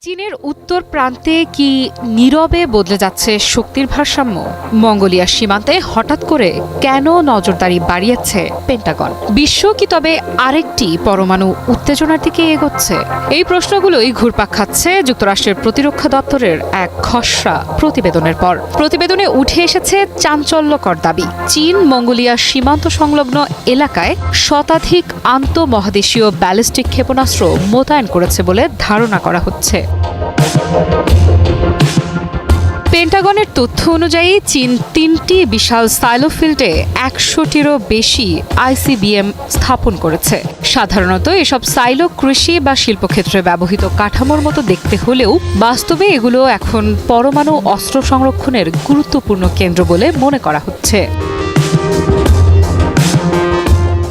চীনের উত্তর প্রান্তে কি নীরবে বদলে যাচ্ছে শক্তির ভারসাম্য? মঙ্গোলিয়ার সীমান্তে হঠাৎ করে কেন নজরদারি বাড়িয়েছে পেন্টাগন? বিশ্ব কি তবে আরেকটি পরমাণু উত্তেজনার দিকে এগোচ্ছে? এই প্রশ্নগুলোই ঘুরপাক খাচ্ছে যুক্তরাষ্ট্রের প্রতিরক্ষা দপ্তরের এক খসড়া প্রতিবেদনের পর। প্রতিবেদনে উঠে এসেছে চাঞ্চল্যকর দাবি, চীন মঙ্গোলিয়ার সীমান্ত সংলগ্ন এলাকায় শতাধিক আন্তঃমহাদেশীয় ব্যালিস্টিক ক্ষেপণাস্ত্র মোতায়েন করেছে বলে ধারণা করা হচ্ছে। পেন্টাগনের তথ্য অনুযায়ী চীন ৩টি বিশাল সাইলো ফিল্ডে ১০০টিরও বেশি আইসিবিএম স্থাপন করেছে। সাধারণত এসব সাইলো কৃষি বা শিল্পক্ষেত্রে ব্যবহৃত কাঠামোর মতো দেখতে হলেও বাস্তবে এগুলো এখন পরমাণু অস্ত্র সংরক্ষণের গুরুত্বপূর্ণ কেন্দ্র বলে মনে করা হচ্ছে।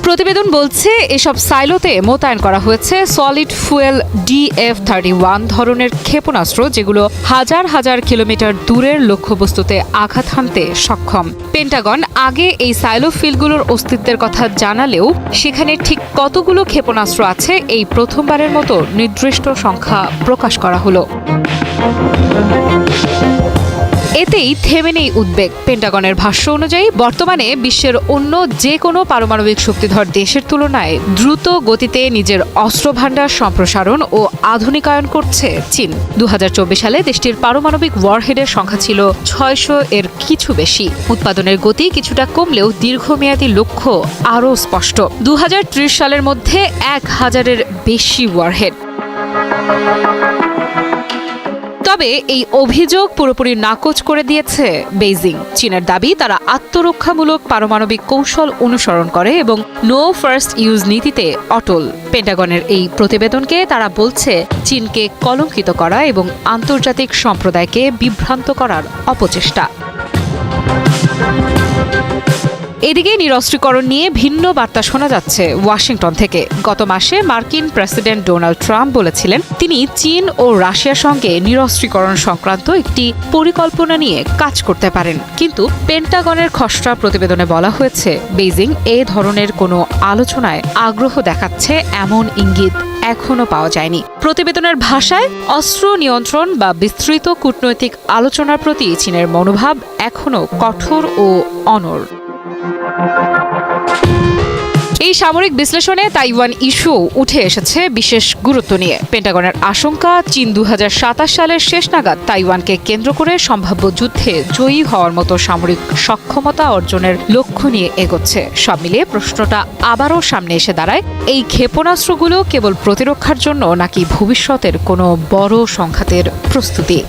প্রতিবেদন বলছে এসব সাইলোতে মোতায়েন করা হয়েছে সলিড ফুয়েল DF-31 ধরনের ক্ষেপণাস্ত্র, যেগুলো হাজার হাজার কিলোমিটার দূরের লক্ষ্যবস্তুতে আঘাত হানতে সক্ষম। পেন্টাগন আগে এই সাইলো ফিল্ডগুলোর অস্তিত্বের কথা জানালেও সেখানে ঠিক কতগুলো ক্ষেপণাস্ত্র আছে এই প্রথমবারের মতো নির্দিষ্ট সংখ্যা প্রকাশ করা হলো। এতেই থেমে নেই উদ্বেগ। পেন্টাগনের ভাষ্য অনুযায়ী বর্তমানে বিশ্বের অন্য যে কোনো পারমাণবিক শক্তিধর দেশের তুলনায় দ্রুত গতিতে নিজের অস্ত্রভান্ডার সম্প্রসারণ ও আধুনিকায়ন করছে চীন। ২০২৪ সালে দেশটির পারমাণবিক ওয়ারহেডের সংখ্যা ছিল ৬০০ এর কিছু বেশি। উৎপাদনের গতি কিছুটা কমলেও দীর্ঘমেয়াদী লক্ষ্য আরও স্পষ্ট, ২০৩০ সালের মধ্যে ১,০০০-এর বেশি ওয়ারহেড। তবে এই অভিযোগ পুরোপুরি নাকচ করে দিয়েছে বেইজিং। চীনের দাবি, তারা আত্মরক্ষামূলক পারমাণবিক কৌশল অনুসরণ করে এবং নো ফার্স্ট ইউজ নীতিতে অটল। পেন্টাগনের এই প্রতিবেদনকে তারা বলছে চীনকে কলঙ্কিত করা এবং আন্তর্জাতিক সম্প্রদায়কে বিভ্রান্ত করার অপচেষ্টা। এদিকে নিরস্ত্রীকরণ নিয়ে ভিন্ন বার্তা শোনা যাচ্ছে ওয়াশিংটন থেকে। গত মাসে মার্কিন প্রেসিডেন্ট ডোনাল্ড ট্রাম্প বলেছিলেন তিনি চীন ও রাশিয়ার সঙ্গে নিরস্ত্রীকরণ সংক্রান্ত একটি পরিকল্পনা নিয়ে কাজ করতে পারেন। কিন্তু পেন্টাগনের খসড়া প্রতিবেদনে বলা হয়েছে বেইজিং এ ধরনের কোনো আলোচনায় আগ্রহ দেখাচ্ছে এমন ইঙ্গিত এখনো পাওয়া যায়নি। প্রতিবেদনের ভাষায় অস্ত্র নিয়ন্ত্রণ বা বিস্তৃত কূটনৈতিক আলোচনার প্রতি চীনের মনোভাব এখনো কঠোর ও অনড়। এই সামরিক বিশ্লেষণে তাইওয়ান ইস্যু উঠে এসেছে বিশেষ গুরুত্ব নিয়ে। পেন্টাগনের আশঙ্কা, চীন ২০২৭ সালের শেষ নাগাদ তাইওয়ানকে কেন্দ্র করে সম্ভাব্য যুদ্ধে জয়ী হওয়ার মতো সামরিক সক্ষমতা অর্জনের লক্ষ্য নিয়ে এগোচ্ছে। সব মিলিয়ে প্রশ্নটা আবারও সামনে এসে দাঁড়ায়, এই ক্ষেপণাস্ত্রগুলো কেবল প্রতিরক্ষার জন্য নাকি ভবিষ্যতের কোনো বড় সংঘাতের প্রস্তুতি?